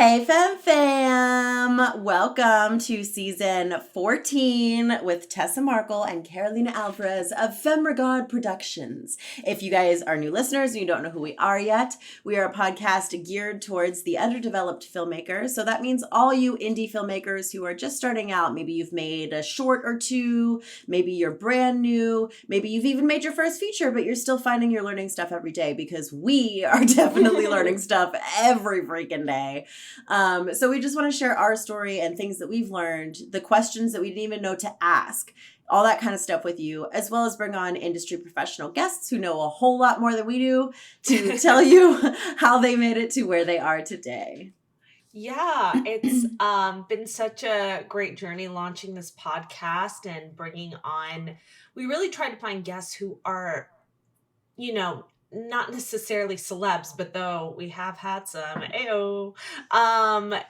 Hey, fam! Welcome to season 14 with Tessa Markle and Carolina Alvarez of Femme Productions. If you guys are new listeners and you don't know who we are yet, we are a podcast geared towards the underdeveloped filmmakers. So that means all you indie filmmakers who are just starting out. Maybe you've made a short or two, maybe you're brand new, maybe you've even made your first feature, but you're still finding you're learning stuff every day, because we are definitely learning stuff every freaking day. So we just want to share our story and things that we've learned, the questions that we didn't even know to ask, all that kind of stuff with you, as well as bring on industry professional guests who know a whole lot more than we do to tell you how they made it to where they are today. Yeah, it's been such a great journey launching this podcast and bringing on, we really try to find guests who are, not necessarily celebs, but though we have had some,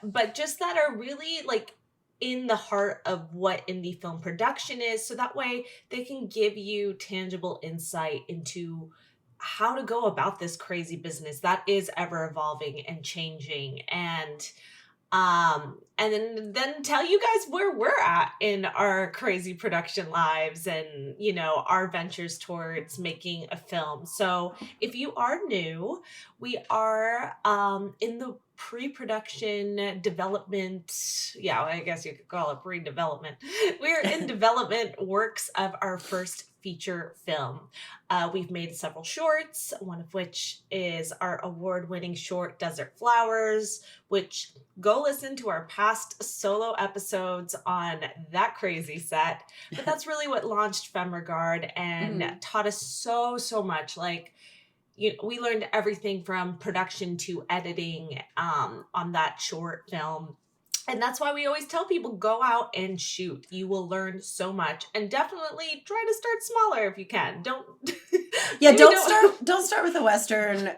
but just that are really like in the heart of what indie film production is. So that way they can give you tangible insight into how to go about this crazy business that is ever evolving and changing, and then tell you guys where we're at in our crazy production lives and, our ventures towards making a film. So if you are new, we are in the pre-production development. Yeah, I guess you could call it pre-development. We're in development works of our first feature film. We've made several shorts, one of which is our award-winning short, Desert Flowers, which go listen to our past solo episodes on that crazy set. But that's really what launched Femme and taught us so much. Like, we learned everything from production to editing on that short film. And that's why we always tell people, go out and shoot. You will learn so much, and definitely try to start smaller if you can. Don't start with a Western.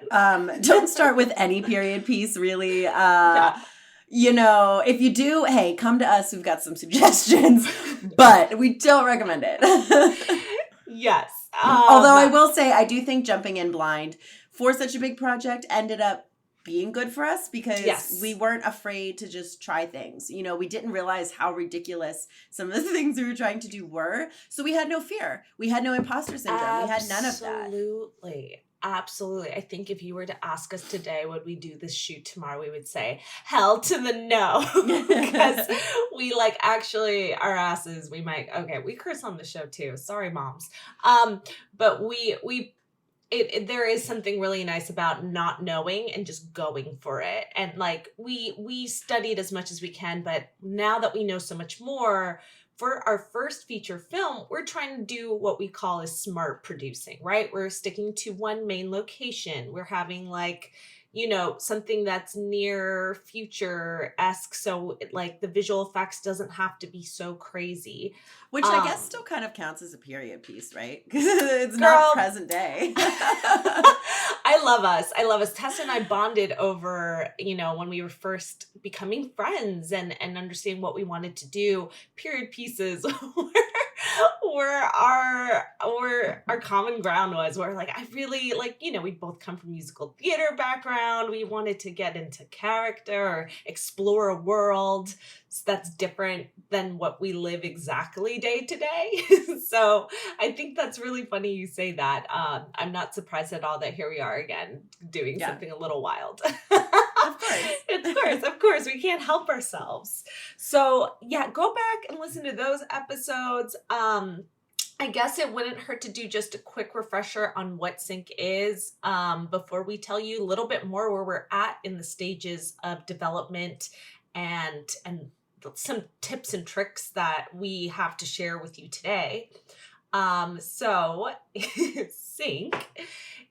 Don't start with any period piece, really. Yeah. If you do, hey, come to us. We've got some suggestions, but we don't recommend it. Yes. Although I will say, I do think jumping in blind for such a big project ended up being good for us, because we weren't afraid to just try things. We didn't realize how ridiculous some of the things we were trying to do were. So we had no fear. We had no imposter syndrome. We had none of that. Absolutely. I think if you were to ask us today, would we do this shoot tomorrow? We would say hell to the no, because we actually our asses. We curse on the show too. Sorry, moms. But there is something really nice about not knowing and just going for it. And we studied as much as we can, but now that we know so much more, for our first feature film, we're trying to do what we call is smart producing, right? We're sticking to one main location. We're having something that's near future-esque. So the visual effects doesn't have to be so crazy. Which I guess still kind of counts as a period piece, right? Because it's not present day. I love us. Tessa and I bonded over, when we were first becoming friends and understanding what we wanted to do. Period pieces where our common ground was. Where I really we both come from musical theater background. We wanted to get into character or explore a world that's different than what we live exactly day to day. So I think that's really funny you say that. I'm not surprised at all that here we are again doing something a little wild. Of course, we can't help ourselves. So yeah, go back and listen to those episodes. I guess it wouldn't hurt to do just a quick refresher on what sync is before we tell you a little bit more where we're at in the stages of development and some tips and tricks that we have to share with you today. So sync,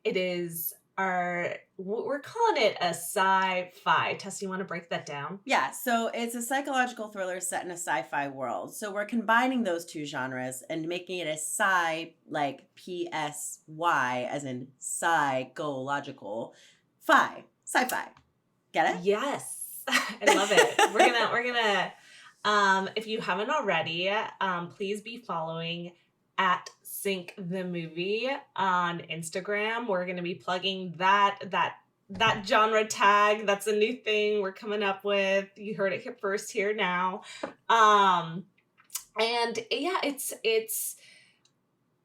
it is we're calling it a sci-fi. Tessa, you want to break that down? Yeah, so it's a psychological thriller set in a sci-fi world. So we're combining those two genres and making it a sci, like P-S-Y, as in psychological, sci-fi. Get it? Yes. I love it. We're gonna if you haven't already, please be following at Sync the Movie on Instagram. We're gonna be plugging that that genre tag. That's a new thing we're coming up with. You heard it here first here now. And yeah, it's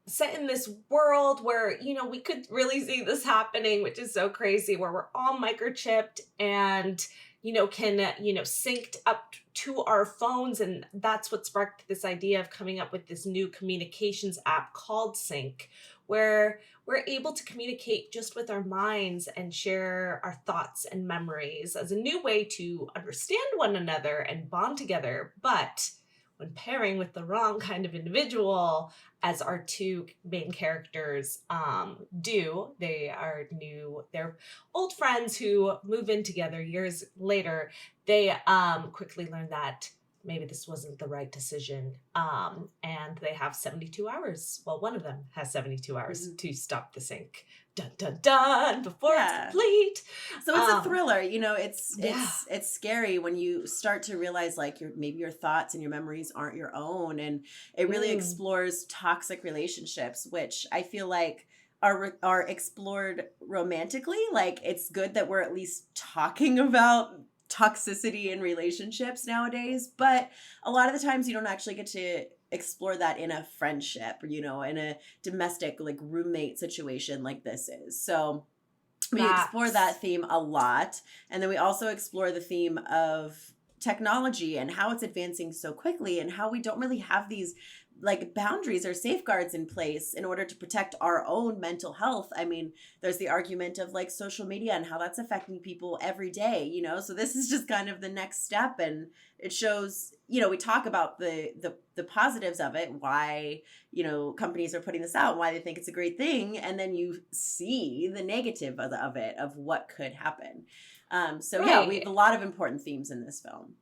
set in this world where, you know, we could really see this happening, which is so crazy, where we're all microchipped and, you know, can, you know, synced up to our phones. And that's what sparked this idea of coming up with this new communications app called Sync, where we're able to communicate just with our minds and share our thoughts and memories as a new way to understand one another and bond together. But when pairing with the wrong kind of individual, as our two main characters do, they're old friends who move in together years later. They quickly learn that maybe this wasn't the right decision, and they have 72 hours. Well, one of them has 72 hours to stop the sync. Dun dun dun! Before it's complete. So it's a thriller, you know. It's scary when you start to realize like maybe your thoughts and your memories aren't your own, and it really explores toxic relationships, which I feel like are explored romantically. Like, it's good that we're at least talking about toxicity in relationships nowadays, but a lot of the times you don't actually get to explore that in a friendship, you know, in a domestic like roommate situation like this is. So we explore that theme a lot, and then we also explore the theme of technology and how it's advancing so quickly, and how we don't really have these like boundaries or safeguards in place in order to protect our own mental health. I mean, there's the argument of like social media and how that's affecting people every day, you know. So this is just kind of the next step, and it shows, you know, we talk about the positives of it, why, you know, companies are putting this out, why they think it's a great thing, and then you see the negative of it, of what could happen. Yeah, we have a lot of important themes in this film.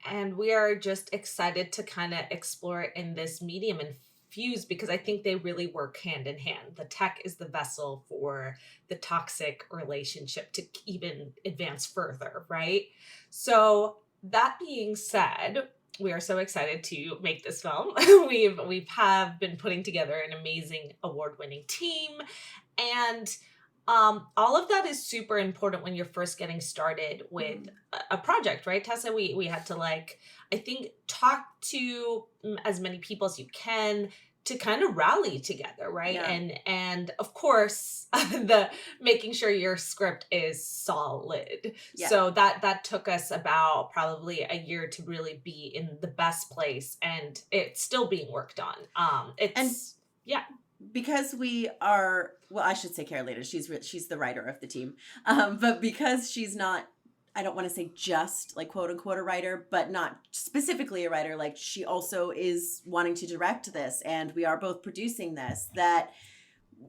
And we are just excited to kind of explore it in this medium and fuse, because I think they really work hand in hand. The tech is the vessel for the toxic relationship to even advance further, right? So that being said, we are so excited to make this film. we have been putting together an amazing award-winning team, and all of that is super important when you're first getting started with a project, right, Tessa? We had to, like, I think, talk to as many people as you can to kind of rally together, right? Yeah. And of course, the making sure your script is solid. Yeah. So that took us about probably a year to really be in the best place, and it's still being worked on. Because we are, well, I should say Carolina, she's the writer of the team. But because she's not, I don't want to say just like quote unquote a writer, but not specifically a writer, like she also is wanting to direct this, and we are both producing this, that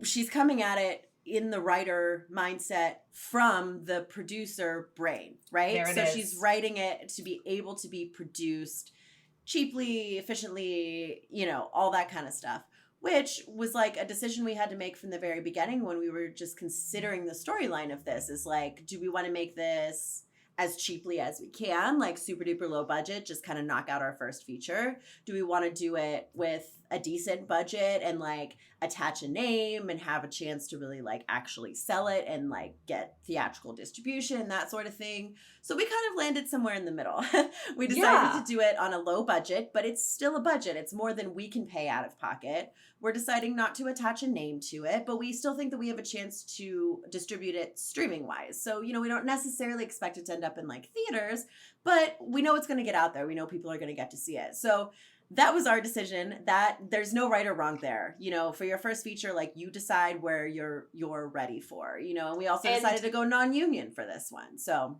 she's coming at it in the writer mindset from the producer brain, right? So she's writing it to be able to be produced cheaply, efficiently, you know, all that kind of stuff, which was like a decision we had to make from the very beginning when we were just considering the storyline of this. Is like, do we want to make this as cheaply as we can, like super duper low budget, just kind of knock out our first feature? Do we want to do it with a decent budget and like attach a name and have a chance to really like actually sell it and like get theatrical distribution, that sort of thing? So we kind of landed somewhere in the middle. We decided to do it on a low budget, but it's still a budget. It's more than we can pay out of pocket. We're deciding not to attach a name to it, but we still think that we have a chance to distribute it streaming wise. So, you know, we don't necessarily expect it to end up in like theaters, but we know it's going to get out there. We know people are going to get to see it. So that was our decision. That there's no right or wrong there. You know, for your first feature, like, you decide where you're ready for, you know. And we also decided to go non-union for this one. So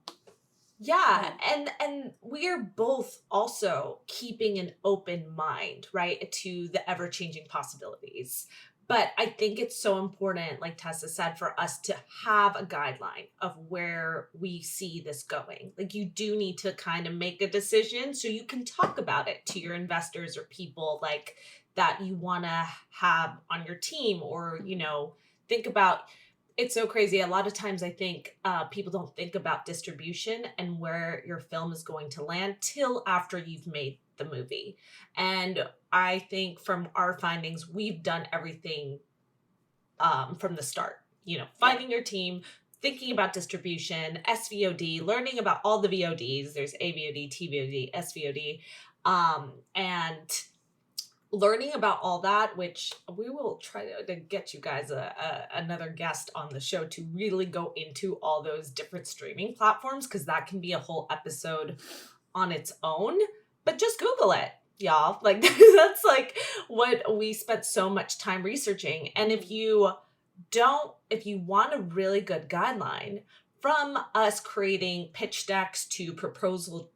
yeah, and we are both also keeping an open mind, right, to the ever-changing possibilities. But I think it's so important, like Tessa said, for us to have a guideline of where we see this going. Like, you do need to kind of make a decision so you can talk about it to your investors or people like that you want to have on your team, or, you know, think about. It's so crazy. A lot of times I think people don't think about distribution and where your film is going to land till after you've made the movie. And I think from our findings, we've done everything from the start. finding your team, thinking about distribution, SVOD, learning about all the VODs. There's AVOD, TVOD, SVOD, and learning about all that, which we will try to get you guys another guest on the show to really go into all those different streaming platforms, because that can be a whole episode on its own. But just Google it, y'all. Like, that's like what we spent so much time researching. And if you want a really good guideline from us creating pitch decks to proposals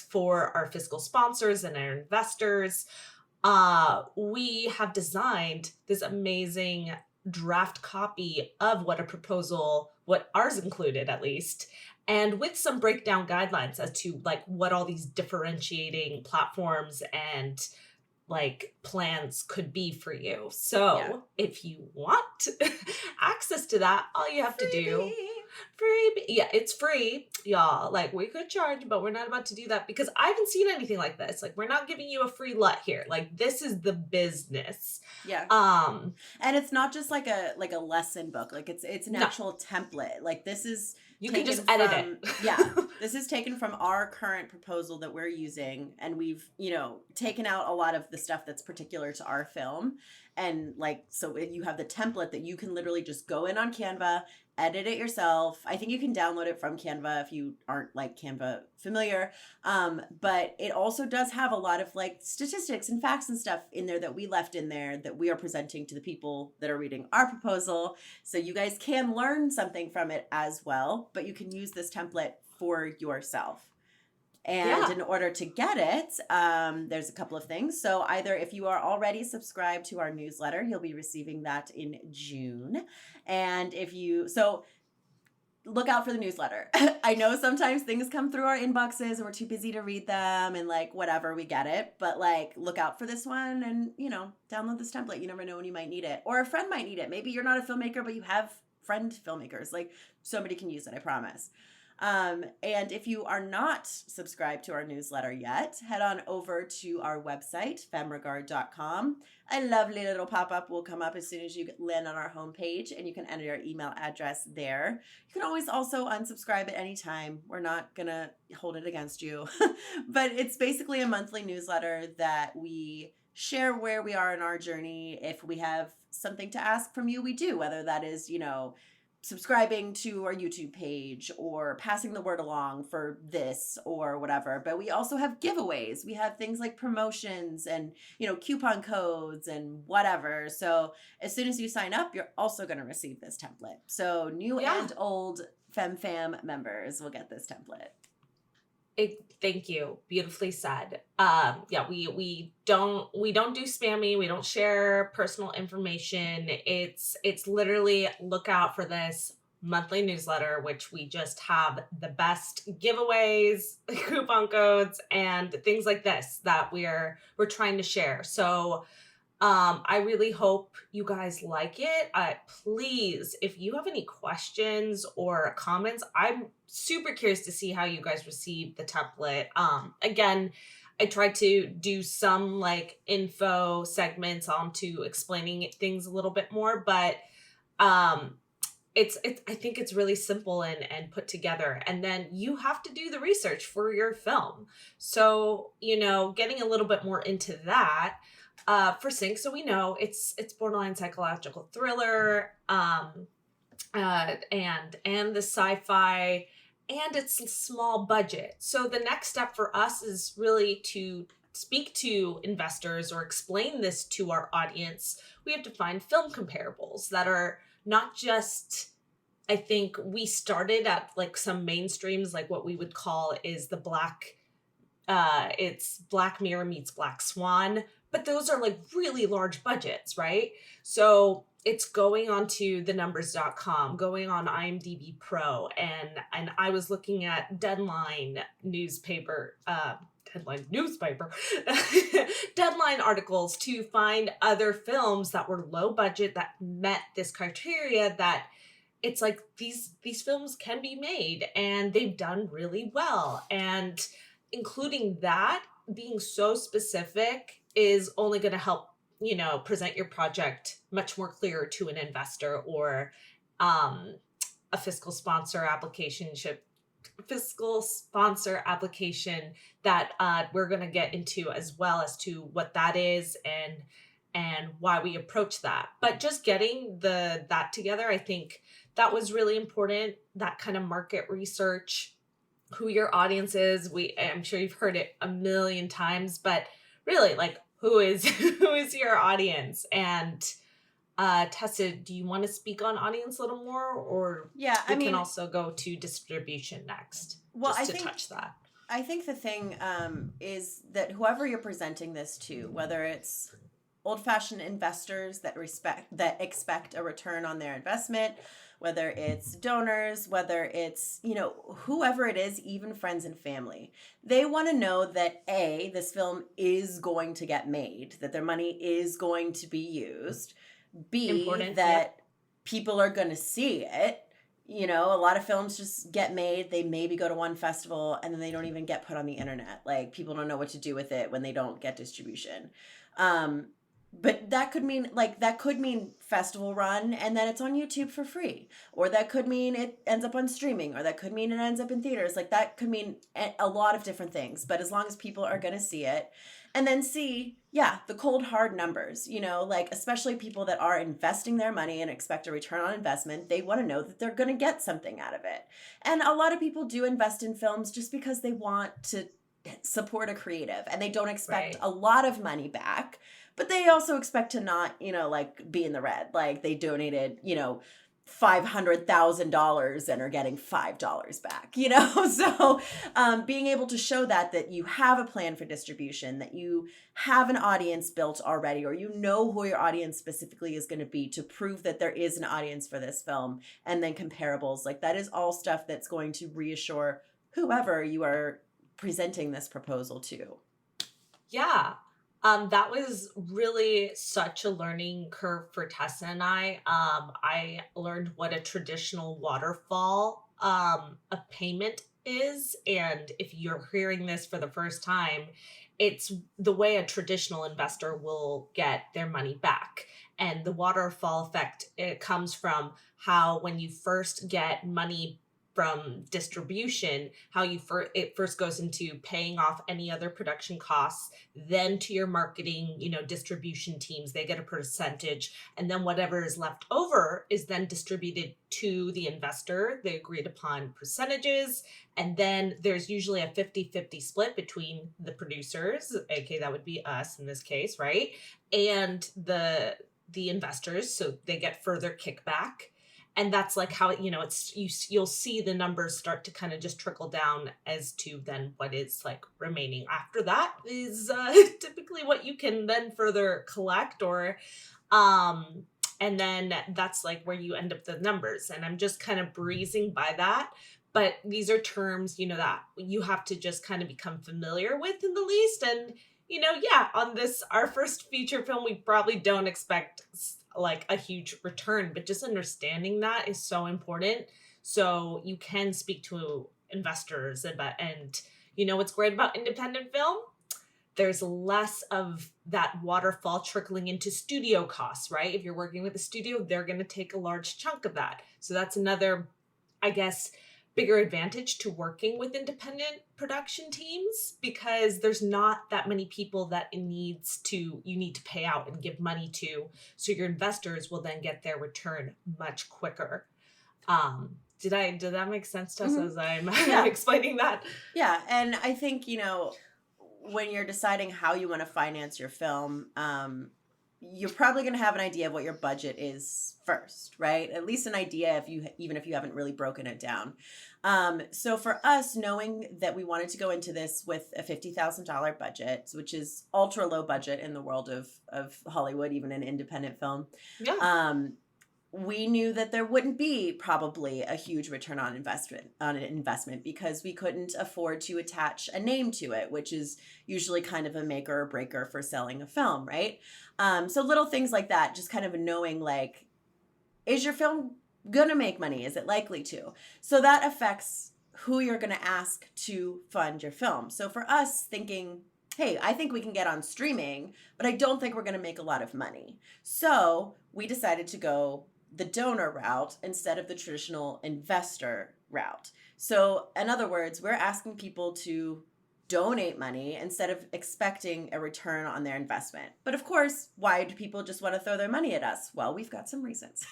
for our fiscal sponsors and our investors, we have designed this amazing draft copy of what ours included at least, and with some breakdown guidelines as to like what all these differentiating platforms and like plans could be for you. So if you want access to that, all you have to do, it's free, y'all. Like, we could charge, but we're not about to do that, because I haven't seen anything like this. Like, we're not giving you a free LUT here. Like, this is the business. Yeah. And it's not just like a lesson book. Like, it's an actual template. Like, this is you can just edit it. This is taken from our current proposal that we're using, and we've taken out a lot of the stuff that's particular to our film, and like, so you have the template that you can literally just go in on Canva, edit it yourself. I think you can download it from Canva if you aren't like Canva familiar. But it also does have a lot of like statistics and facts and stuff in there that we left in there that we are presenting to the people that are reading our proposal. So you guys can learn something from it as well, but you can use this template for yourself. And in order to get it, there's a couple of things. So either if you are already subscribed to our newsletter, you'll be receiving that in June. And look out for the newsletter. I know sometimes things come through our inboxes and we're too busy to read them and like whatever, we get it. But like, look out for this one and, download this template. You never know when you might need it. Or a friend might need it. Maybe you're not a filmmaker, but you have friend filmmakers. Like, somebody can use it, I promise. And if you are not subscribed to our newsletter yet, head on over to our website, femregard.com. A lovely little pop-up will come up as soon as you land on our homepage, and you can enter your email address there. You can always also unsubscribe at any time. We're not going to hold it against you. But it's basically a monthly newsletter that we share where we are in our journey. If we have something to ask from you, we do, whether that is, subscribing to our YouTube page or passing the word along for this or whatever. But we also have giveaways. We have things like promotions and, coupon codes and whatever. So as soon as you sign up, you're also going to receive this template. So new and old Femme members will get this template. Thank you. Beautifully said. We don't do spammy. We don't share personal information. It's literally look out for this monthly newsletter, which we just have the best giveaways, coupon codes, and things like this that we're trying to share. So I really hope you guys like it. Please, if you have any questions or comments, I'm super curious to see how you guys receive the template. Again, I tried to do some like info segments onto explaining things a little bit more, but I think it's really simple and put together. And then you have to do the research for your film. So, getting a little bit more into that. For Sync, so we know it's borderline psychological thriller, and the sci-fi, and it's a small budget. So the next step for us is really to speak to investors or explain this to our audience. We have to find film comparables that are not just, I think we started at like some mainstreams, like what we would call is the it's Black Mirror meets Black Swan. But those are like really large budgets, right? So it's going onto thenumbers.com, going on IMDb Pro, and I was looking at Deadline Deadline articles to find other films that were low budget that met this criteria, that it's like these films can be made and they've done really well. And including that, being so specific is only going to help present your project much more clear to an investor or a fiscal sponsor application that we're going to get into as well as to what that is and why we approach that. But just getting that together, I think that was really important. That kind of market research, who your audience is. I'm sure you've heard it a million times, but really, like, who is who is your audience? And Tessa, do you want to speak on audience a little more, or Yeah, we can also go to distribution next? Well, just to touch that. I think the thing is that whoever you're presenting this to, whether it's old-fashioned investors that expect a return on their investment, whether it's donors, whether it's, whoever it is, even friends and family, they want to know that A, this film is going to get made, that their money is going to be used. B, Important, that people are going to see it. A lot of films just get made. They maybe go to one festival and then they don't even get put on the internet. Like, people don't know what to do with it when they don't get distribution. But that could mean festival run and then it's on YouTube for free. Or that could mean it ends up on streaming. Or that could mean it ends up in theaters. Like, that could mean a lot of different things. But as long as people are going to see it. And then C, the cold hard numbers, especially people that are investing their money and expect a return on investment, they want to know that they're going to get something out of it. And a lot of people do invest in films just because they want to support a creative and they don't expect a lot of money back, but they also expect to not, be in the red. Like, they donated, $500,000 and are getting $5 back, So being able to show that you have a plan for distribution, that you have an audience built already, or who your audience specifically is going to be, to prove that there is an audience for this film, and then comparables, like, that is all stuff that's going to reassure whoever you are presenting this proposal to. Yeah. That was really such a learning curve for Tessa and I. I learned what a traditional waterfall of payment is. And if you're hearing this for the first time, it's the way a traditional investor will get their money back. And the waterfall effect, it comes from how when you first get money from distribution, how it first goes into paying off any other production costs, then to your marketing, distribution teams, they get a percentage, and then whatever is left over is then distributed to the investor, the agreed upon percentages, and then there's usually a 50-50 split between the producers, aka that would be us in this case, right? And the investors, so they get further kickback. And that's like how, you'll see the numbers start to kind of just trickle down as to then what is like remaining after that is typically what you can then further collect and then that's like where you end up the numbers. And I'm just kind of breezing by that. But these are terms, that you have to just kind of become familiar with in the least. And, on this, our first feature film, we probably don't expect like a huge return, but just understanding that is so important. So you can speak to investors and what's great about independent film? There's less of that waterfall trickling into studio costs, right? If you're working with a studio, they're going to take a large chunk of that. So that's another, I guess, bigger advantage to working with independent production teams, because there's not that many people that you need to pay out and give money to. So your investors will then get their return much quicker. Did that make sense, Tessa, as I'm explaining that? Yeah. And I think, when you're deciding how you want to finance your film, you're probably going to have an idea of what your budget is first, right? At least an idea even if you haven't really broken it down. So for us, knowing that we wanted to go into this with a $50,000 budget, which is ultra low budget in the world of Hollywood, even an independent film. Yeah. We knew that there wouldn't be probably a huge return on investment because we couldn't afford to attach a name to it, which is usually kind of a maker or breaker for selling a film, right? So little things like that, just kind of knowing, like, is your film gonna make money? Is it likely to? So that affects who you're gonna ask to fund your film. So for us, thinking hey, I think we can get on streaming, but I don't think we're going to make a lot of money. So we decided to go the donor route instead of the traditional investor route. So, in other words, we're asking people to donate money instead of expecting a return on their investment. But of course, why do people just want to throw their money at us? Well, we've got some reasons.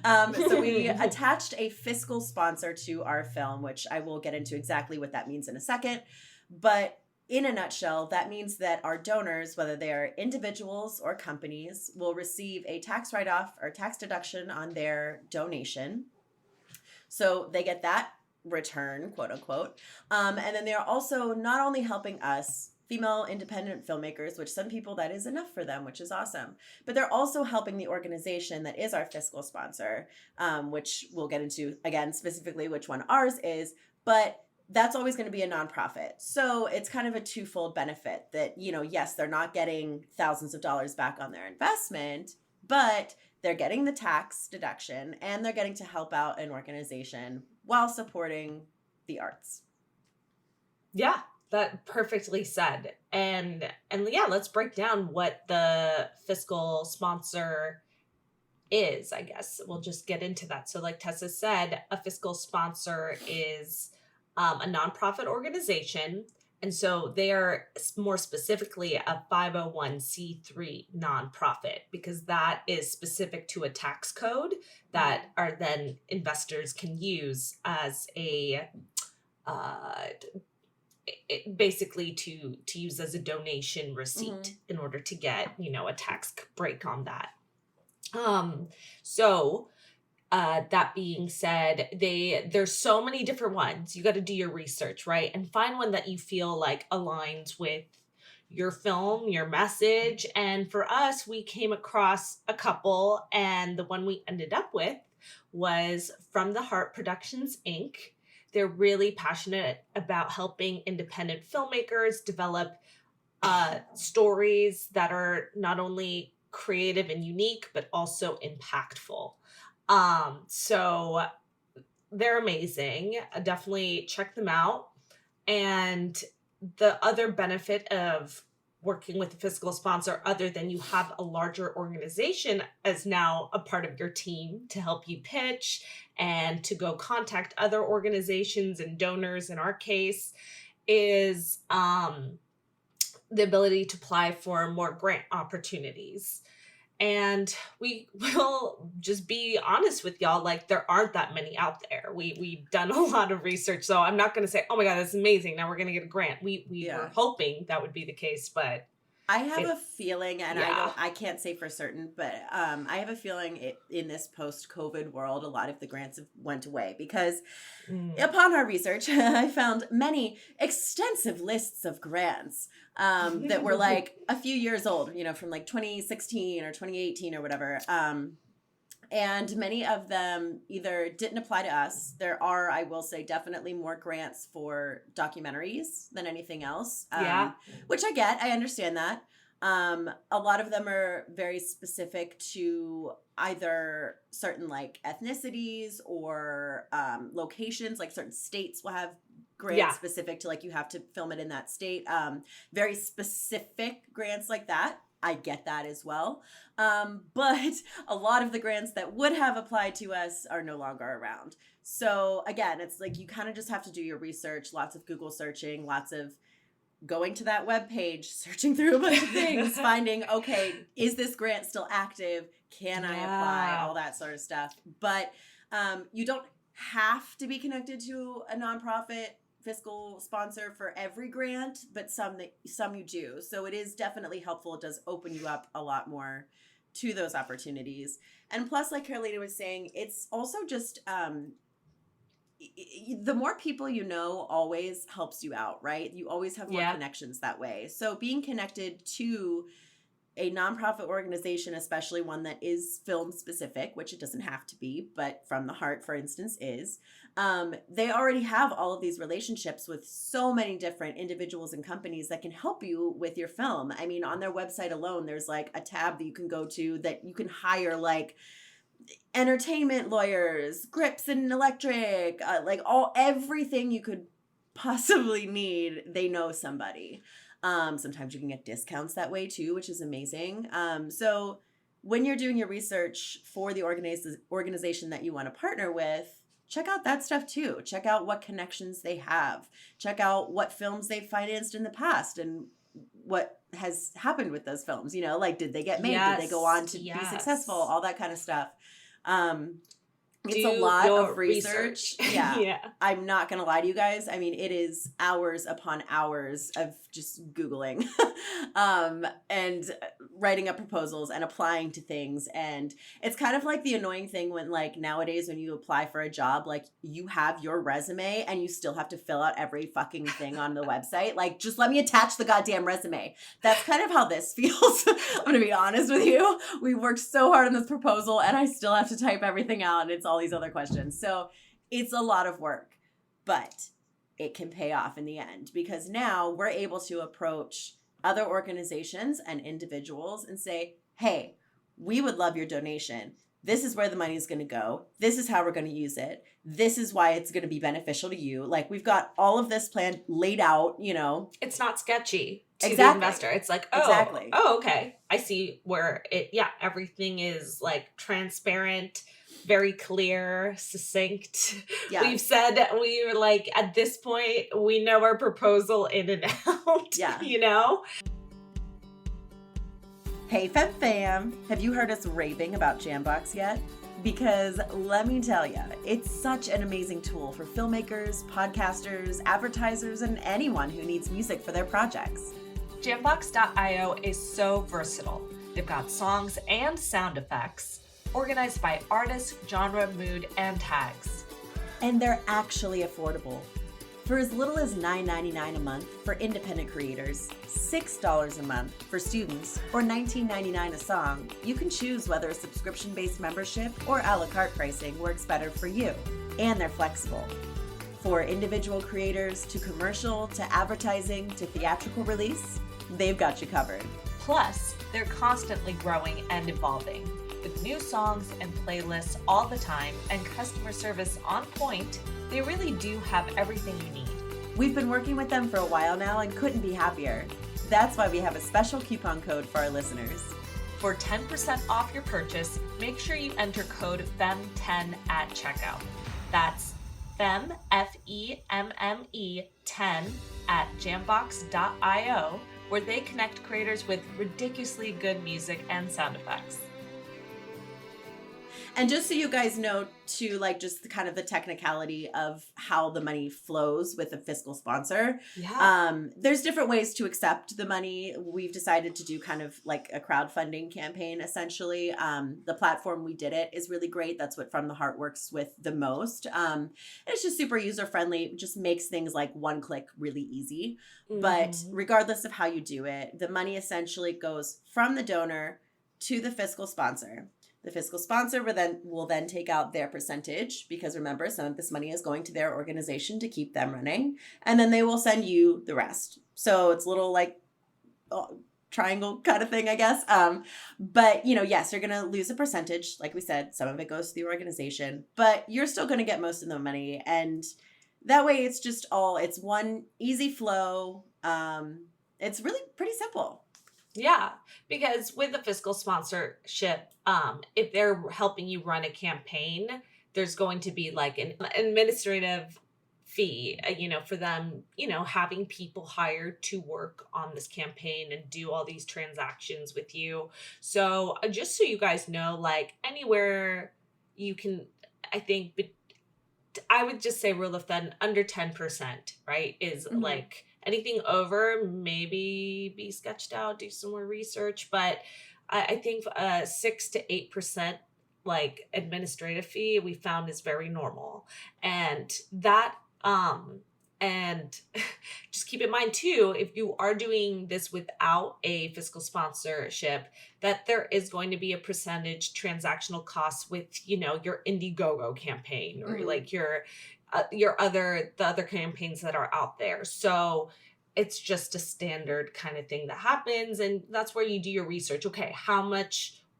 So we attached a fiscal sponsor to our film, which I will get into exactly what that means in a second. But in a nutshell, that means that our donors, whether they are individuals or companies, will receive a tax write-off or tax deduction on their donation. So they get that return, quote unquote. And then they're also not only helping us, female independent filmmakers, which some people that is enough for them, which is awesome, but they're also helping the organization that is our fiscal sponsor, which we'll get into again, specifically which one ours is, but that's always going to be a nonprofit. So it's kind of a twofold benefit that, you know, yes, they're not getting thousands of dollars back on their investment, but they're getting the tax deduction and they're getting to help out an organization while supporting the arts. Yeah, that perfectly said. And yeah, let's break down what the fiscal sponsor is, I guess. We'll just get into that. So like Tessa said, a fiscal sponsor is a nonprofit organization. And so they are more specifically a 501c3 nonprofit, because that is specific to a tax code that are then investors can use as a basically to use as a donation receipt in order to get, you know, a tax break on that. So that being said, there's so many different ones. You got to do your research, right? And find one that you feel like aligns with your film, your message. And for us, we came across a couple, and the one we ended up with was From the Heart Productions, Inc. They're really passionate about helping independent filmmakers develop stories that are not only creative and unique, but also impactful. So they're amazing. Definitely check them out. And the other benefit of working with a fiscal sponsor, other than you have a larger organization as now a part of your team to help you pitch and to go contact other organizations and donors, in our case, is the ability to apply for more grant opportunities. And we will just be honest with y'all, like there aren't that many out there. We've done a lot of research, so I'm not going to say, oh my God, that's amazing, now we're going to get a grant. We were hoping that would be the case, but I have a feeling, and I can't say for certain, but I have a feeling in this post-COVID world, a lot of the grants have went away because upon our research, I found many extensive lists of grants that were like a few years old, you know, from like 2016 or 2018 or whatever. And many of them either didn't apply to us. There are, I will say, definitely more grants for documentaries than anything else. Which I get. I understand that. A lot of them are very specific to either certain like ethnicities or locations, like certain states will have grants specific to like you have to film it in that state. Very specific grants like that. I get that as well. But a lot of the grants that would have applied to us are no longer around. So again, it's like you kind of just have to do your research, lots of Google searching, lots of going to that web page, searching through a bunch of things, finding, okay, is this grant still active? Can I apply? All that sort of stuff. But you don't have to be connected to a nonprofit fiscal sponsor for every grant, but some you do. So it is definitely helpful. It does open you up a lot more to those opportunities. And plus, like Carolina was saying, it's also just the more people you know always helps you out, right? You always have more connections that way. So being connected to a nonprofit organization, especially one that is film specific, which it doesn't have to be, but From the Heart, for instance, is, they already have all of these relationships with so many different individuals and companies that can help you with your film. I mean, on their website alone, there's like a tab that you can go to that you can hire like entertainment lawyers, grips and electric, like everything you could possibly need, they know somebody. Sometimes you can get discounts that way too, which is amazing. So when you're doing your research for the organization that you want to partner with, check out that stuff too. Check out what connections they have. Check out what films they've financed in the past and what has happened with those films. You know, like, did they get made? Did they go on to be successful? All that kind of stuff. It's a lot of research. Yeah. Yeah. I'm not going to lie to you guys. I mean, it is hours upon hours of just Googling and writing up proposals and applying to things. And it's kind of like the annoying thing when, like, nowadays when you apply for a job, like, you have your resume and you still have to fill out every fucking thing on the website. Like, just let me attach the goddamn resume. That's kind of how this feels. I'm going to be honest with you. We worked so hard on this proposal and I still have to type everything out. And it's all these other questions. So it's a lot of work, but it can pay off in the end because now we're able to approach other organizations and individuals and say, hey, we would love your donation. This is where the money is going to go. This is how we're going to use it. This is why it's going to be beneficial to you. Like, we've got all of this plan laid out, you know. It's not sketchy to the investor. It's like, oh, okay. I see where everything is like transparent, very clear, succinct. Yeah. We've said we were like, at this point, we know our proposal in and out. Yeah. You know? Hey, fam, have you heard us raving about Jambox yet? Because let me tell you, it's such an amazing tool for filmmakers, podcasters, advertisers, and anyone who needs music for their projects. Jambox.io is so versatile. They've got songs and sound effects, organized by artist, genre, mood, and tags. And they're actually affordable. For as little as $9.99 a month for independent creators, $6 a month for students, or $19.99 a song, you can choose whether a subscription-based membership or a la carte pricing works better for you. And they're flexible. For individual creators to commercial to advertising to theatrical release, they've got you covered. Plus, they're constantly growing and evolving. With new songs and playlists all the time and customer service on point, they really do have everything you need. We've been working with them for a while now and couldn't be happier. That's why we have a special coupon code for our listeners. For 10% off your purchase, make sure you enter code FEMME10 at checkout. That's Femme, F-E-M-M-E 10 at jambox.io, where they connect creators with ridiculously good music and sound effects. And just so you guys know, too, like, just kind of the technicality of how the money flows with a fiscal sponsor. Yeah. There's different ways to accept the money. We've decided to do kind of like a crowdfunding campaign, essentially. The platform we did it is really great. That's what From the Heart works with the most. It's just super user-friendly. It just makes things like one click really easy. Mm-hmm. But regardless of how you do it, the money essentially goes from the donor to the fiscal sponsor. The fiscal sponsor will then take out their percentage because, remember, some of this money is going to their organization to keep them running. And then they will send you the rest. So it's a little like triangle kind of thing, I guess. But, you know, yes, you're going to lose a percentage. Like we said, some of it goes to the organization. But you're still going to get most of the money. And that way it's one easy flow. It's really pretty simple. Yeah, because with the fiscal sponsorship, if they're helping you run a campaign, there's going to be like an administrative fee, for them, having people hired to work on this campaign and do all these transactions with you. So just so you guys know, like anywhere you can, I think, I would just say rule of thumb, under 10%, right, is like anything over, maybe be sketched out, do some more research. But I think 6 to 8% like administrative fee we found is very normal. And that, and just keep in mind too, if you are doing this without a fiscal sponsorship, that there is going to be a percentage transactional cost with, your Indiegogo campaign or like the other campaigns that are out there. So it's just a standard kind of thing that happens. And that's where you do your research. Okay,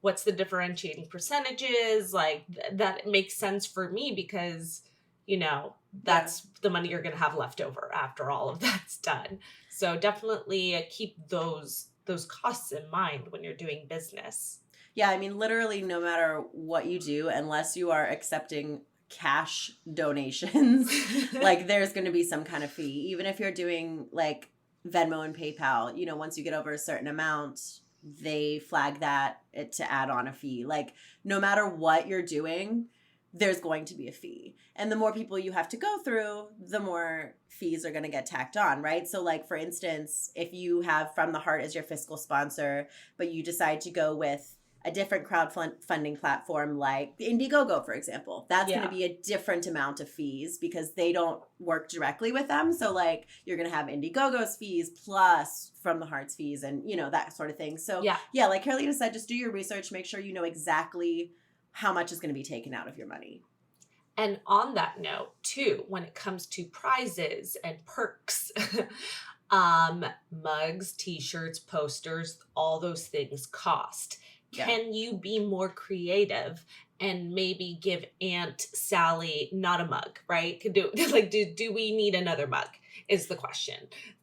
what's the differentiating percentages? Like that makes sense for me because, you know, that's the money you're going to have left over after all of that's done. So definitely keep those costs in mind when you're doing business. Yeah, I mean, literally, no matter what you do, unless you are accepting cash donations, like there's going to be some kind of fee. Even if you're doing like Venmo and PayPal, you know, once you get over a certain amount, they flag that to add on a fee. Like no matter what you're doing, there's going to be a fee. And the more people you have to go through, the more fees are going to get tacked on, right? So like, for instance, if you have From the Heart as your fiscal sponsor, but you decide to go with a different crowdfunding platform like Indiegogo, for example, that's going to be a different amount of fees because they don't work directly with them. So like you're going to have Indiegogo's fees plus From the Heart's fees and, you know, that sort of thing. So yeah, like Carolina said, just do your research, make sure you know exactly how much is going to be taken out of your money. And on that note, too, when it comes to prizes and perks, mugs, t-shirts, posters, all those things cost. Yeah. Can you be more creative and maybe give Aunt Sally not a mug, right? Do we need another mug is the question.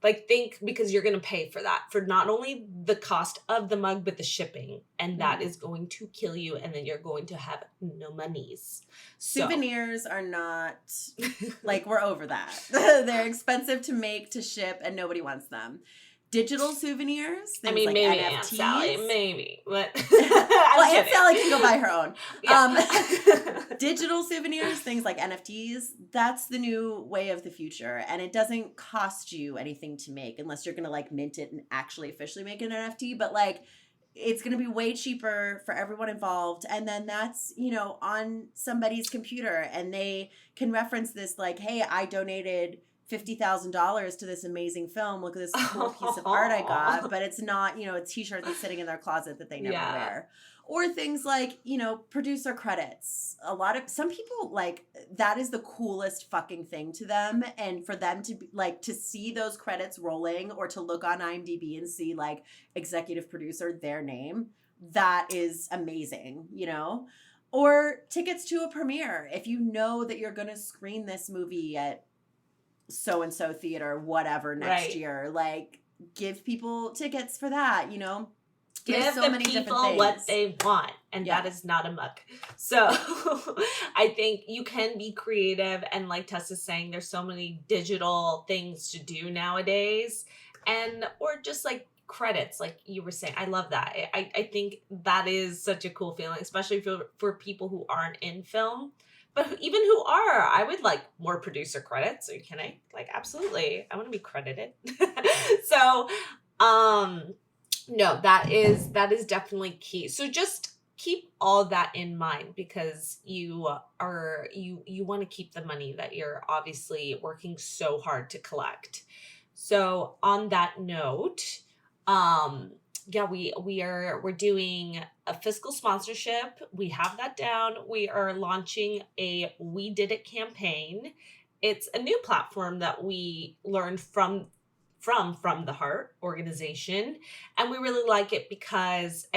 Like think, because you're going to pay for that, for not only the cost of the mug, but the shipping. And that is going to kill you. And then you're going to have no monies. Souvenirs are not, like we're over that. They're expensive to make, to ship, and nobody wants them. Digital souvenirs, things like maybe NFTs. Aunt Sally, maybe, but well, Aunt Sally can go buy her own. Yeah. Digital souvenirs, things like NFTs, that's the new way of the future, and it doesn't cost you anything to make unless you're gonna like mint it and actually officially make an NFT. But like, it's gonna be way cheaper for everyone involved, and then that's, you know, on somebody's computer, and they can reference this like, hey, I donated $50,000 to this amazing film. Look at this cool piece of art I got. But it's not, you know, a t-shirt that's sitting in their closet that they never wear. Or things like, you know, producer credits. Some people, like, that is the coolest fucking thing to them. And for them to, like, to see those credits rolling or to look on IMDb and see, like, executive producer, their name, that is amazing, you know? Or tickets to a premiere. If you know that you're going to screen this movie at so-and-so theater, whatever, next year, like give people tickets for that, you know. Give so many people what they want, and that is not a mug. So I think you can be creative, and like Tessa's saying, there's so many digital things to do nowadays, and or just like credits, like you were saying. I love that. I think that is such a cool feeling, especially for people who aren't in film. But even who are, I would like more producer credits. Are you kidding? Like, absolutely. I want to be credited. So, no, that is definitely key. So just keep all that in mind because you want to keep the money that you're obviously working so hard to collect. So on that note, we're doing a fiscal sponsorship. We have that down. We are launching a We Did It campaign. It's a new platform that we learned from the Heart organization. And we really like it because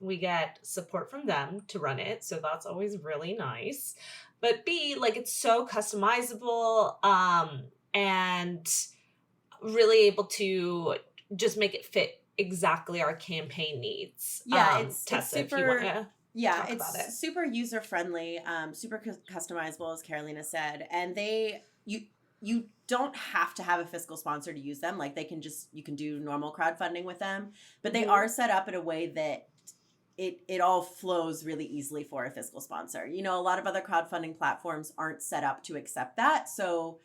we get support from them to run it. So that's always really nice. But B, like it's so customizable, and really able to just make it fit exactly our campain needs. Yeah, Tessa, it's super, if you want to it's super user friendly, super customizable, as Carolina said, and you don't have to have a fiscal sponsor to use them. Like you can do normal crowdfunding with them, but they are set up in a way that it all flows really easily for a fiscal sponsor. You know, a lot of other crowdfunding platforms aren't set up to accept that, so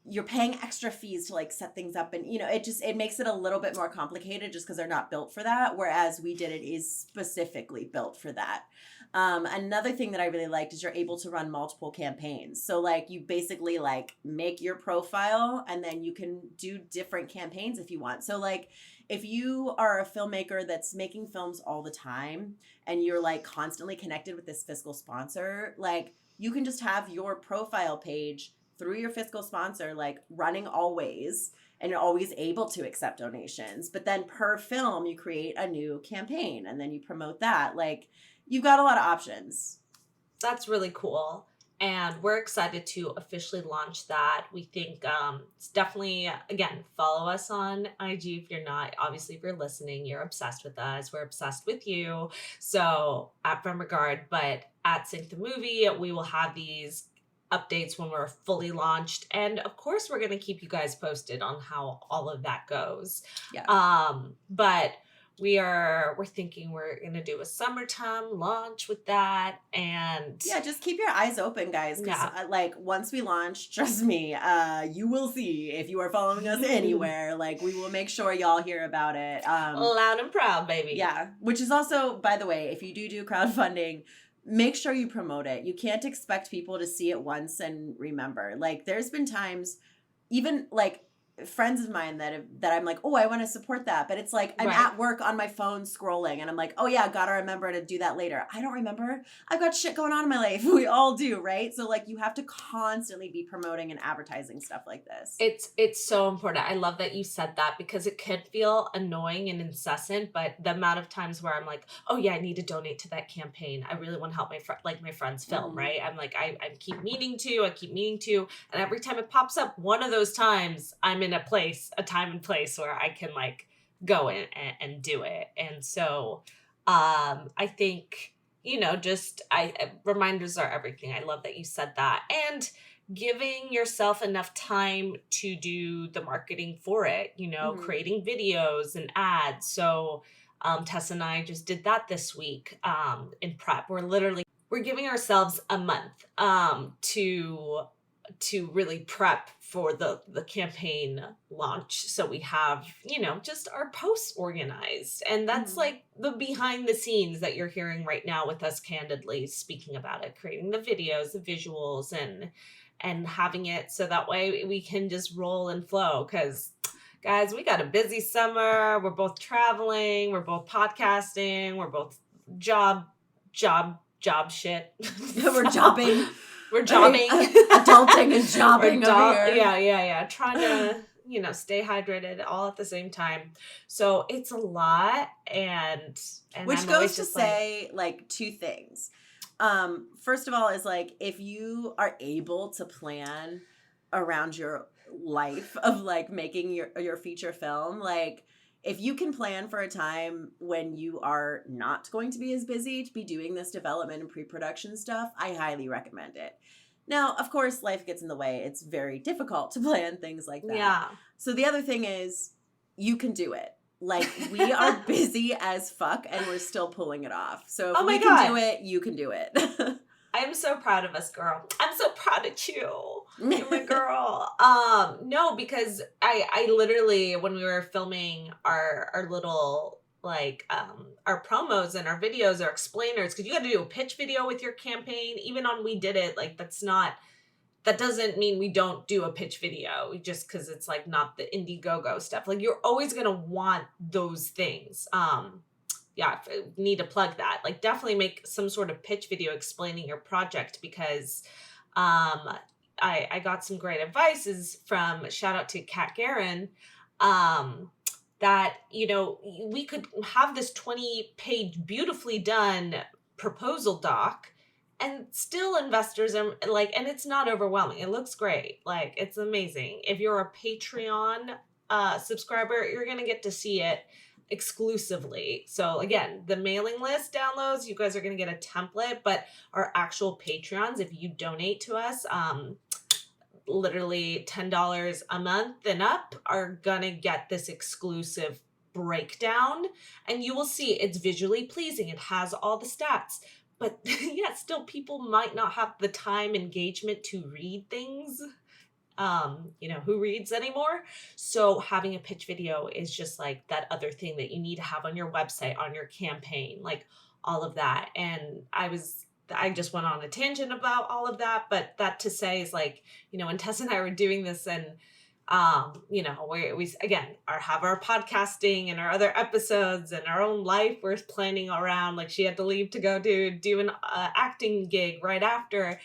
you're paying extra fees to like set things up, and you know it makes it a little bit more complicated just because they're not built for that, whereas We Did It is specifically built for that. Another thing that I really liked is you're able to run multiple campaigns. So like you basically like make your profile and then you can do different campaigns if you want. So like if you are a filmmaker that's making films all the time and you're like constantly connected with this fiscal sponsor, like you can just have your profile page through your fiscal sponsor, like running always, and you're always able to accept donations. But then per film, you create a new campaign and then you promote that. Like you've got a lot of options. That's really cool. And we're excited to officially launch that. We think it's definitely, again, follow us on IG if you're not. Obviously, if you're listening, you're obsessed with us. We're obsessed with you. So at Femme Regard, but at Sync the Movie, we will have these updates when we're fully launched. And of course, we're going to keep you guys posted on how all of that goes. Yeah. But we're thinking we're gonna do a summertime launch with that, and Yeah, just keep your eyes open, guys, because like once we launch, trust me, you will see if you are following us anywhere. Like we will make sure y'all hear about it. Loud and proud, baby. Yeah, which is also, by the way, if you do crowdfunding, make sure you promote it. You can't expect people to see it once and remember. Like there's been times, even like friends of mine that I'm like, oh, I want to support that, but it's like I'm at work on my phone scrolling and I'm like, oh yeah, gotta remember to do that later. I don't remember. I've got shit going on in my life. We all do, right? So like you have to constantly be promoting and advertising stuff like this. It's so important. I love that you said that because it could feel annoying and incessant, but the amount of times where I'm like, oh yeah, I need to donate to that campaign. I really want to help my friend's film, right? I'm like, I keep meaning to, and every time it pops up, one of those times I'm in a time and place where I can like go in and do it. And so I think, just reminders are everything. I love that you said that. And giving yourself enough time to do the marketing for it, creating videos and ads. So Tessa and I just did that this week in prep. We're giving ourselves a month to really prep for the campaign launch. So we have, just our posts organized. And that's like the behind the scenes that you're hearing right now with us candidly speaking about it, creating the videos, the visuals, and having it so that way we can just roll and flow. Because guys, we got a busy summer. We're both traveling. We're both podcasting. We're both job shit. We're jobbing. We're jobbing. Adulting and jobbing over here. Yeah. Trying to, stay hydrated all at the same time. So it's a lot. And which I'm goes to say like two things. First of all is like, if you are able to plan around your life of like making your feature film, like if you can plan for a time when you are not going to be as busy to be doing this development and pre-production stuff, I highly recommend it. Now, of course, life gets in the way. It's very difficult to plan things like that. Yeah. So the other thing is you can do it. Like we are busy as fuck and we're still pulling it off. So if we can do it, you can do it. I'm so proud of us, girl. I'm so proud of you. You're my girl. No, because I literally, when we were filming our little, like, our promos and our videos, our explainers, because you got to do a pitch video with your campaign, even on We Did It, like, that doesn't mean we don't do a pitch video just because it's, like, not the Indiegogo stuff. Like, you're always going to want those things. Yeah, need to plug that. Like, definitely make some sort of pitch video explaining your project because I got some great advices from, shout out to Kat Guerin, that, we could have this 20-page beautifully done proposal doc and still investors are like, and it's not overwhelming. It looks great. Like, it's amazing. If you're a Patreon subscriber, you're going to get to see it exclusively. So again, the mailing list downloads, you guys are going to get a template, but our actual Patreons, if you donate to us, literally $10 a month and up, are going to get this exclusive breakdown, and you will see it's visually pleasing. It has all the stats, but yeah, still people might not have the time engagement to read things. Who reads anymore? So having a pitch video is just like that other thing that you need to have on your website, on your campaign, like all of that. And I just went on a tangent about all of that, but that to say is like, when Tessa and I were doing this and, we again have our podcasting and our other episodes and our own life, we're planning around, like she had to leave to go do an acting gig right after.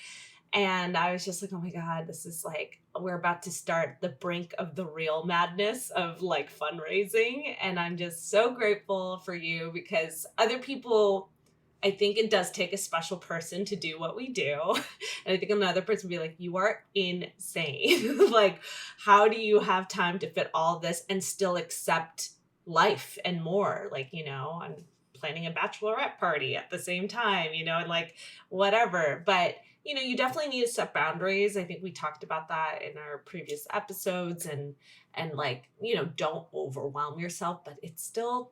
And I was just like, oh my God, this is like, we're about to start the brink of the real madness of like fundraising. And I'm just so grateful for you because other people I think it does take a special person to do what we do. And I think another person would be like, you are insane. Like, how do you have time to fit all this and still accept life and more? Like, you know, I'm planning a bachelorette party at the same time, you know, and like whatever. But, you know, you definitely need to set boundaries. I think we talked about that in our previous episodes, and like, you know, don't overwhelm yourself, but it's still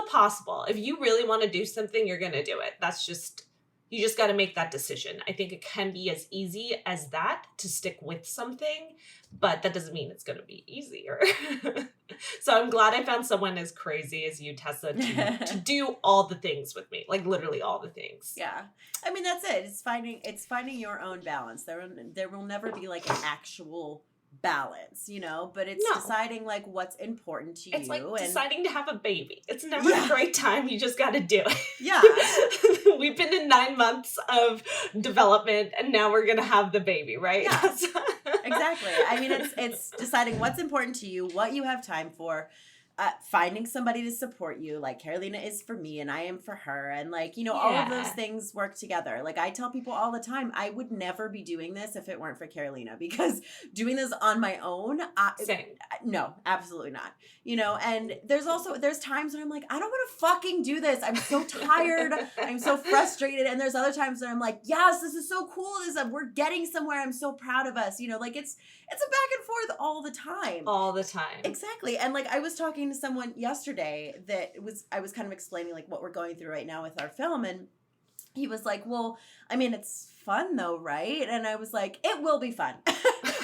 possible. If you really want to do something, you're going to do it. That's just, you just got to make that decision. I think it can be as easy as that to stick with something, but that doesn't mean it's going to be easier. So I'm glad I found someone as crazy as you, Tessa, to do all the things with me, like literally all the things. Yeah. I mean, that's it. It's finding your own balance. There will never be like an actual balance, you know, but it's deciding like what's important to you. It's like and deciding to have a baby. It's never a great time. You just got to do it. Yeah. We've been in 9 months of development, and now we're going to have the baby, right? Yeah. Exactly. I mean, it's deciding what's important to you, what you have time for, finding somebody to support you, like Carolina is for me and I am for her, and like, you know, all of those things work together. Like I tell people all the time, I would never be doing this if it weren't for Carolina, because doing this on my own, no, absolutely not. You know, and there's times when I'm like, I don't want to fucking do this. I'm so tired. I'm so frustrated. And there's other times when I'm like, yes, this is so cool. We're getting somewhere. I'm so proud of us. You know, like it's a back and forth all the time. All the time. Exactly. And like I was talking to someone yesterday I was kind of explaining like what we're going through right now with our film, and he was like, well, I mean, it's fun though, right? And I was like, it will be fun.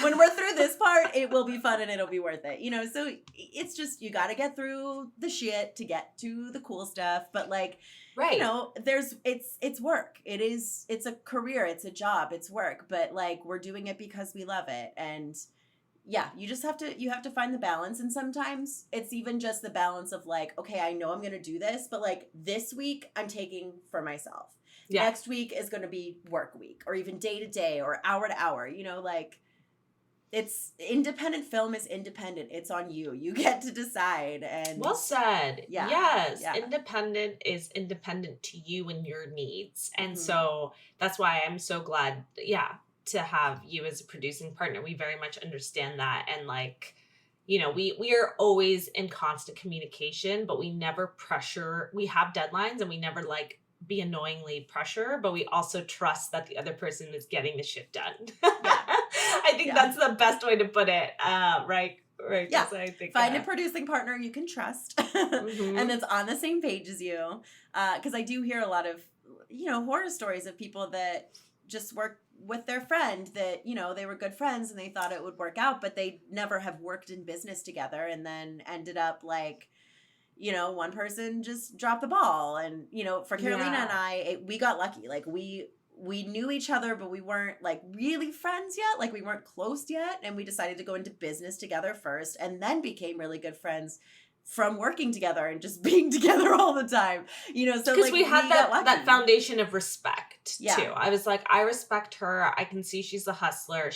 When we're through this part, it will be fun and it'll be worth it. You know, so it's just, you got to get through the shit to get to the cool stuff. But like, you know, it's work. It's a career. It's a job. It's work. But like, we're doing it because we love it. And yeah, you have to find the balance. And sometimes it's even just the balance of like, okay, I know I'm going to do this, but like this week I'm taking for myself. Yeah. Next week is going to be work week, or even day to day or hour to hour, you know, like it's independent film is independent. It's on you. You get to decide. And well said. Yeah. Yes. Yeah. Independent is independent to you and your needs. And so that's why I'm so glad, to have you as a producing partner. We very much understand that. And like, you know, we are always in constant communication, but we never pressure. We have deadlines and we never like be annoyingly pressure, but we also trust that the other person is getting the shit done. I think that's the best way to put it. Right. Yeah. I think, find a producing partner you can trust and that's on the same page as you. Because I do hear a lot of, you know, horror stories of people that just work with their friend that, you know, they were good friends and they thought it would work out, but they never have worked in business together, and then ended up like, you know, one person just dropped the ball. And, you know, for Carolina and I, we got lucky. Like we knew each other, but we weren't like really friends yet. Like we weren't close yet. And we decided to go into business together first, and then became really good friends from working together and just being together all the time, you know. So because like, we had that foundation of respect too. I was like, I respect her. I can see she's a hustler.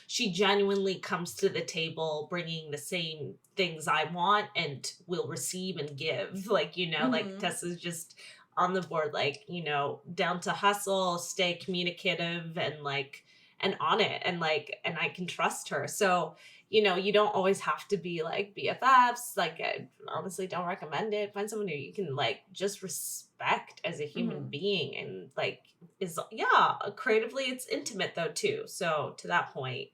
She genuinely comes to the table bringing the same things I want and will receive and give. Like, you know, like Tessa's just on the board, like, you know, down to hustle, stay communicative and like, and on it. And like, and I can trust her. So, you know, you don't always have to be like BFFs. Like, I honestly don't recommend it. Find someone who you can like just respect as a human being, and like creatively it's intimate though too. So to that point,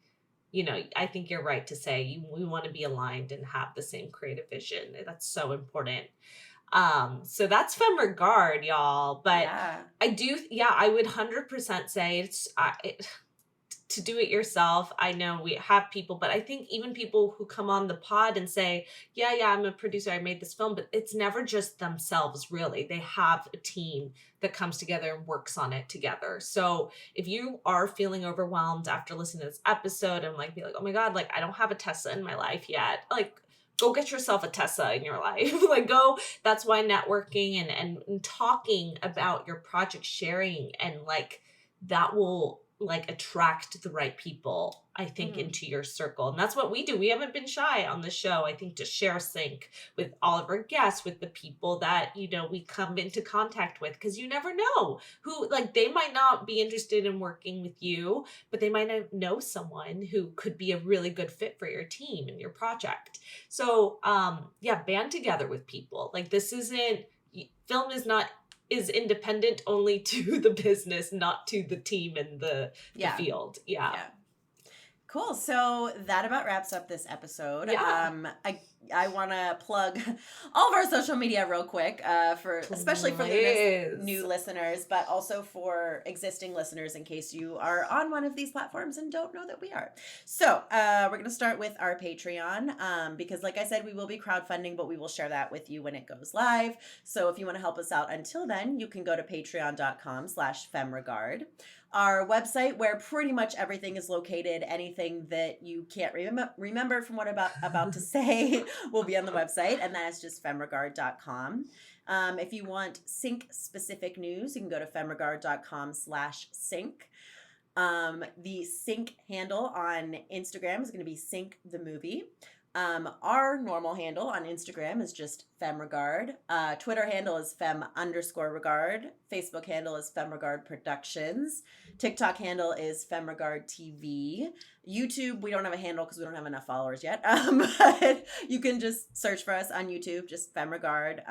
you know, I think you're right to say we want to be aligned and have the same creative vision. That's so important. So that's Femme Regard, y'all. But I would 100% say to do it yourself. I know we have people, but I think even people who come on the pod and say, I'm a producer, I made this film, but it's never just themselves, really. They have a team that comes together and works on it together. So if you are feeling overwhelmed after listening to this episode and like, be like, oh my God, like I don't have a Tessa in my life yet. Like, go get yourself a Tessa in your life. Like go, that's why networking and talking about your project, sharing, and like, that will like attract the right people, I think, into your circle. And that's what we do. We haven't been shy on the show, I think, to share sync with all of our guests, with the people that, you know, we come into contact with, because you never know who, like, they might not be interested in working with you, but they might know someone who could be a really good fit for your team and your project. So yeah, band together with people. Like, this isn't, film is independent only to the business, not to the team and the field. Yeah. Cool. So that about wraps up this episode. Yeah. I want to plug all of our social media real quick, especially for new listeners, but also for existing listeners in case you are on one of these platforms and don't know that we are. So we're going to start with our Patreon because, like I said, we will be crowdfunding, but we will share that with you when it goes live. So if you want to help us out until then, you can go to patreon.com/femregard. Our website, where pretty much everything is located. Anything that you can't remember from what I'm about to say will be on the website, and that is just femregard.com. If you want sync specific news, you can go to femregard.com/sync. The sync handle on Instagram is going to be sync the movie. Our normal handle on Instagram is just FemRegard. Twitter handle is Femme_regard. Facebook handle is FemRegard Productions. TikTok handle is FemRegard TV. YouTube, we don't have a handle because we don't have enough followers yet. But you can just search for us on YouTube, just FemRegard.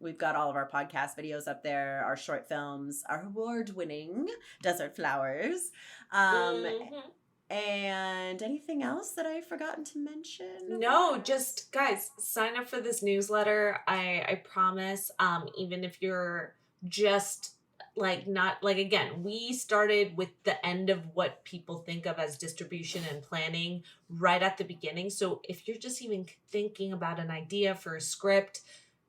We've got all of our podcast videos up there, our short films, our award-winning Desert Flowers. And anything else that I've forgotten to mention? No, just guys, sign up for this newsletter. I promise, even if you're just not again, we started with the end of what people think of as distribution and planning right at the beginning. So if you're just even thinking about an idea for a script,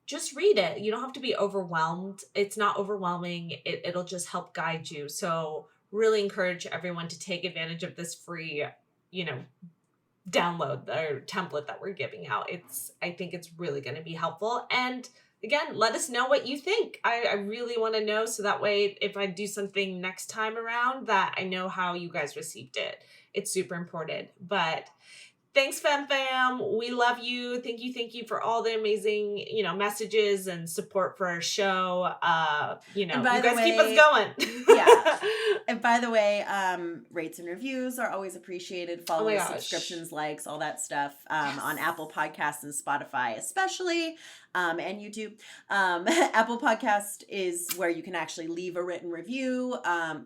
just read it. You don't have to be overwhelmed. It's not overwhelming. It'll just help guide you. So really encourage everyone to take advantage of this free, download or template that we're giving out. I think it's really going to be helpful. And again, let us know what you think. I really want to know, so that way if I do something next time around, that I know how you guys received it. It's super important. But thanks, Fam. We love you. Thank you for all the amazing, messages and support for our show. You guys keep us going. Yeah. And by the way, rates and reviews are always appreciated. Follow subscriptions, likes, all that stuff on Apple Podcasts and Spotify, especially. And YouTube. Apple Podcast is where you can actually leave a written review.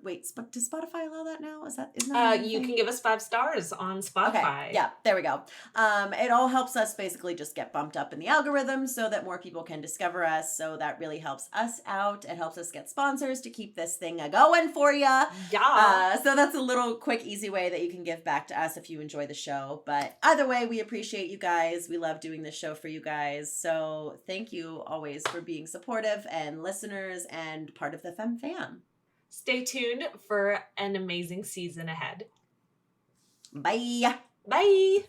Wait, does Spotify allow that now? Isn't that you can give us 5 stars on Spotify. Okay. Yeah, there we go. It all helps us basically just get bumped up in the algorithm so that more people can discover us. So that really helps us out. It helps us get sponsors to keep this thing going for you. Yeah. So that's a little quick, easy way that you can give back to us if you enjoy the show. But either way, we appreciate you guys. We love doing this show for you guys. So thank you always for being supportive and listeners and part of the Femme fam. Stay tuned for an amazing season ahead. Bye. Bye.